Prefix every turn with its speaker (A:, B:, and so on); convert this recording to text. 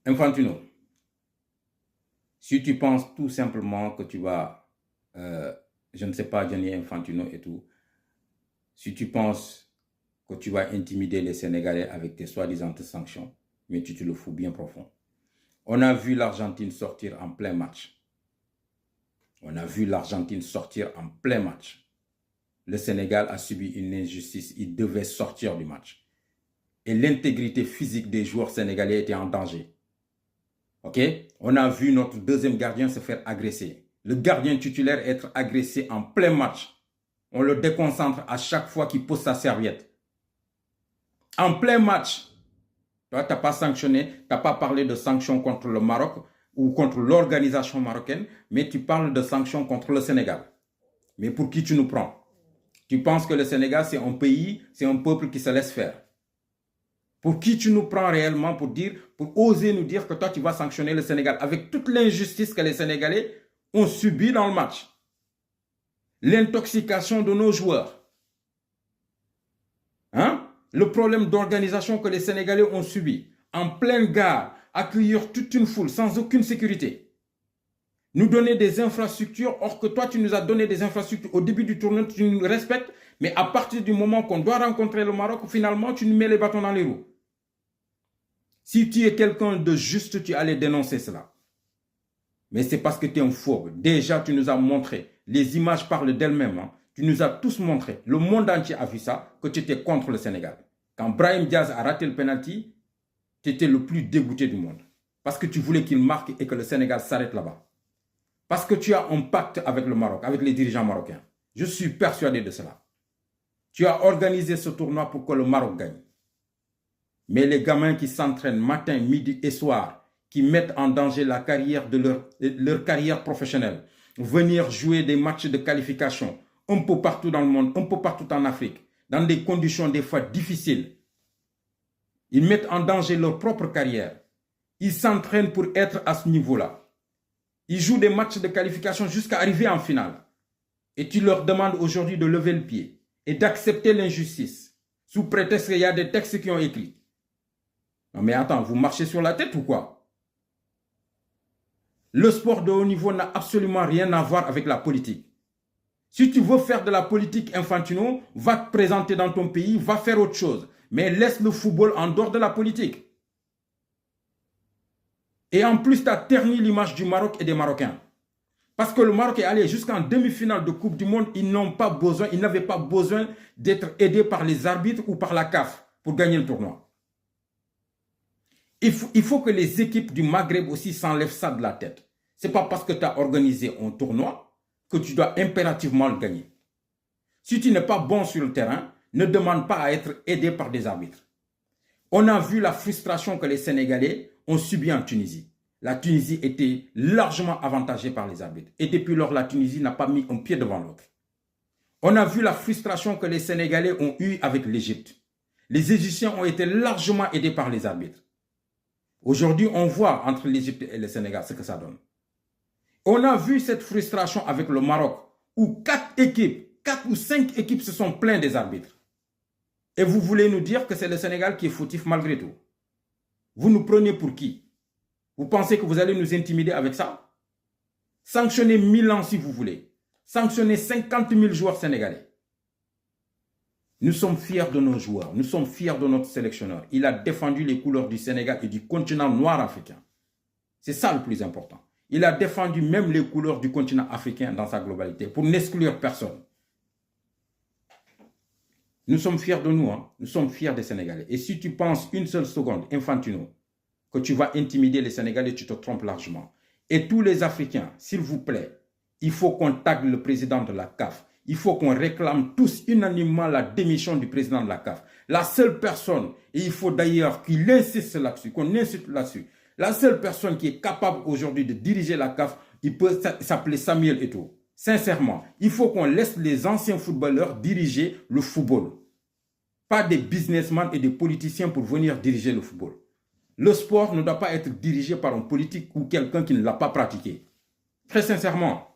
A: Infantino, si tu penses tout simplement que tu vas, je ne sais pas, Gianni Infantino et tout, si tu penses que tu vas intimider les Sénégalais avec tes soi-disant sanctions, mais tu te le fous bien profond. On a vu l'Argentine sortir en plein match. On a vu l'Argentine sortir en plein match. Le Sénégal a subi une injustice, il devait sortir du match. Et l'intégrité physique des joueurs sénégalais était en danger. Ok? On a vu notre deuxième gardien se faire agresser. Le gardien titulaire être agressé en plein match. On le déconcentre à chaque fois qu'il pose sa serviette. En plein match. Toi, tu n'as pas sanctionné, tu n'as pas parlé de sanctions contre le Maroc ou contre l'organisation marocaine, mais tu parles de sanctions contre le Sénégal. Mais pour qui tu nous prends? Tu penses que le Sénégal, c'est un pays, c'est un peuple qui se laisse faire. Pour qui tu nous prends réellement pour oser nous dire que toi, tu vas sanctionner le Sénégal avec toute l'injustice que les Sénégalais ont subie dans le match. L'intoxication de nos joueurs. Hein? Le problème d'organisation que les Sénégalais ont subi. En pleine gare, accueillir toute une foule sans aucune sécurité. Nous donner des infrastructures, or que toi, tu nous as donné des infrastructures au début du tournoi, tu nous respectes, mais à partir du moment qu'on doit rencontrer le Maroc, finalement, tu nous mets les bâtons dans les roues. Si tu es quelqu'un de juste, tu allais dénoncer cela. Mais c'est parce que tu es un faux. Déjà, tu nous as montré. Les images parlent d'elles-mêmes. Hein. Tu nous as tous montré. Le monde entier a vu ça, que tu étais contre le Sénégal. Quand Brahim Diaz a raté le penalty, tu étais le plus dégoûté du monde. Parce que tu voulais qu'il marque et que le Sénégal s'arrête là-bas. Parce que tu as un pacte avec le Maroc, avec les dirigeants marocains. Je suis persuadé de cela. Tu as organisé ce tournoi pour que le Maroc gagne. Mais les gamins qui s'entraînent matin, midi et soir, qui mettent en danger la carrière de leur carrière professionnelle, venir jouer des matchs de qualification un peu partout dans le monde, un peu partout en Afrique, dans des conditions des fois difficiles. Ils mettent en danger leur propre carrière. Ils s'entraînent pour être à ce niveau-là. Ils jouent des matchs de qualification jusqu'à arriver en finale. Et tu leur demandes aujourd'hui de lever le pied et d'accepter l'injustice, sous prétexte qu'il y a des textes qui ont écrit. Non mais attends, vous marchez sur la tête ou quoi? Le sport de haut niveau n'a absolument rien à voir avec la politique. Si tu veux faire de la politique, Infantino, va te présenter dans ton pays, va faire autre chose. Mais laisse le football en dehors de la politique. Et en plus, tu as terni l'image du Maroc et des Marocains. Parce que le Maroc est allé jusqu'en demi-finale de Coupe du Monde, ils n'avaient pas besoin d'être aidés par les arbitres ou par la CAF pour gagner le tournoi. Il faut que les équipes du Maghreb aussi s'enlèvent ça de la tête. Ce n'est pas parce que tu as organisé un tournoi que tu dois impérativement le gagner. Si tu n'es pas bon sur le terrain, ne demande pas à être aidé par des arbitres. On a vu la frustration que les Sénégalais ont subie en Tunisie. La Tunisie était largement avantagée par les arbitres. Et depuis lors, la Tunisie n'a pas mis un pied devant l'autre. On a vu la frustration que les Sénégalais ont eue avec l'Égypte. Les Égyptiens ont été largement aidés par les arbitres. Aujourd'hui, on voit entre l'Égypte et le Sénégal ce que ça donne. On a vu cette frustration avec le Maroc, où 4 ou 5 équipes se sont plaintes des arbitres. Et vous voulez nous dire que c'est le Sénégal qui est fautif malgré tout. Vous nous prenez pour qui? Vous pensez que vous allez nous intimider avec ça? Sanctionnez Milan si vous voulez. Sanctionnez 50 000 joueurs sénégalais. Nous sommes fiers de nos joueurs. Nous sommes fiers de notre sélectionneur. Il a défendu les couleurs du Sénégal et du continent noir africain. C'est ça le plus important. Il a défendu même les couleurs du continent africain dans sa globalité pour n'exclure personne. Nous sommes fiers de nous. Hein? Nous sommes fiers des Sénégalais. Et si tu penses une seule seconde, Infantino, que tu vas intimider les Sénégalais, tu te trompes largement. Et tous les Africains, s'il vous plaît, il faut qu'on tague le président de la CAF. Il faut qu'on réclame tous unanimement la démission du président de la CAF. La seule personne, et il faut d'ailleurs qu'il insiste là-dessus, qu'on insiste là-dessus, la seule personne qui est capable aujourd'hui de diriger la CAF, il peut s'appeler Samuel Eto'o. Sincèrement, il faut qu'on laisse les anciens footballeurs diriger le football. Pas des businessmen et des politiciens pour venir diriger le football. Le sport ne doit pas être dirigé par un politique ou quelqu'un qui ne l'a pas pratiqué. Très sincèrement.